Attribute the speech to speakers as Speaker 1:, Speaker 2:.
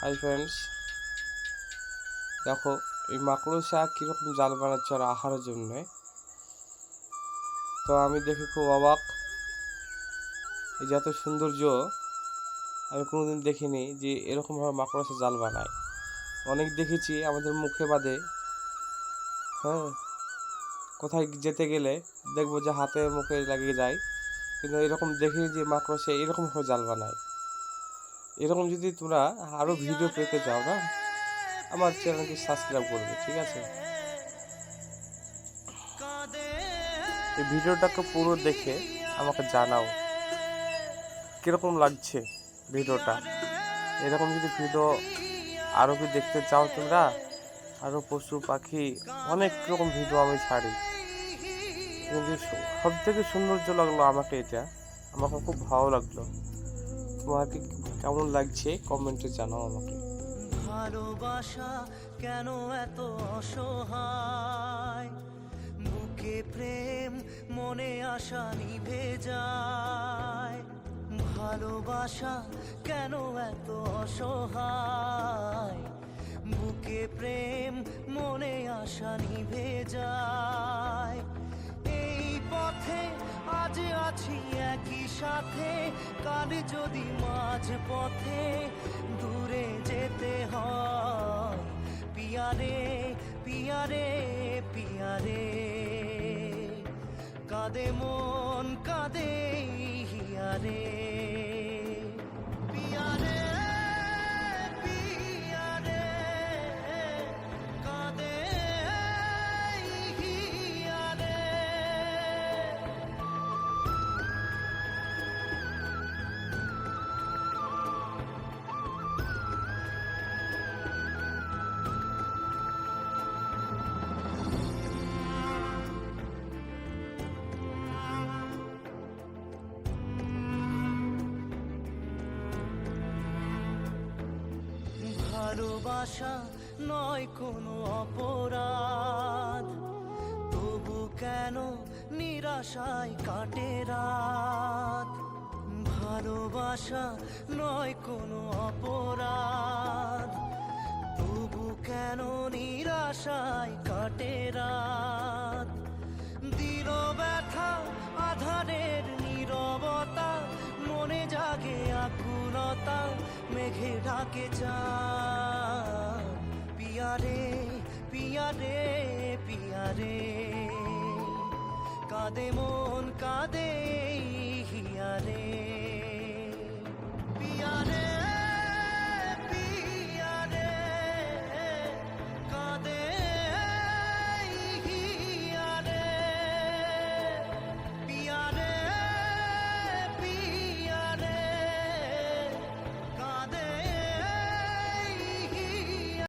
Speaker 1: Hi friends, দেখো এই মাকড়সা কীরকম জাল বানাচ্ছে ওরা আহারের জন্যে। তো আমি দেখে খুব অবাক, এই যে এত সৌন্দর্য আমি কোনোদিন দেখিনি যে এরকমভাবে মাকড়সা জাল বানায়। অনেক দেখেছি আমাদের মুখে বাদে, হ্যাঁ, কোথায় যেতে গেলে দেখবো যে হাতে মুখে লাগিয়ে যায়, কিন্তু এরকম দেখিনি যে মাকড়সা এরকমভাবে জাল বানায়। এরকম যদি তোমরা আরও ভিডিও পেতে চাও না, আমার চ্যানেলকে সাবস্ক্রাইব করবে, ঠিক আছে? এই ভিডিওটাকে পুরো দেখে আমাকে জানাও কীরকম লাগছে ভিডিওটা। এরকম যদি ভিডিও আরও কি দেখতে চাও তোমরা, আরও পশু পাখি অনেক রকম ভিডিও আমি ছাড়ি, কিন্তু সব থেকে সৌন্দর্য লাগলো আমাকে এটা, আমাকে খুব ভালো লাগলো। তোমাকে কেমন লাগছে কমেন্টে জানাও আমাকে।
Speaker 2: ভালোবাসা কেন এত অসহায়, বুকে প্রেম মনে আশা নিভে যায়। ভালোবাসা কেন এত অসহায়, বুকে প্রেম মনে আশা নিভে যায়। এই পথে আজ আছি একই সাথে, কাল যদি মাঝ পথে দূরে যেতে হয়। পিয়ারে পিয়ারে পিয়ারে, কাঁদে মন কাঁদে হিয়ারে। পিয়ারে পিয়ারে, কাঁদে হিয়ারে। ভালোবাসা নয় কোনো অপরাধ, তবু কেন নিরাশায় কাটে রাত। ভালোবাসা নয় কোনো অপরাধ, তবু কেন নিরাশায় কাটে রাত। দিল ব্যথা আধারের নীরবতা, মনে জাগে আকুলতা, মেঘে ঢাকে চাঁদ। পিয়ারে পিয়ারে পিয়ারে, কাঁদে মন কাঁদে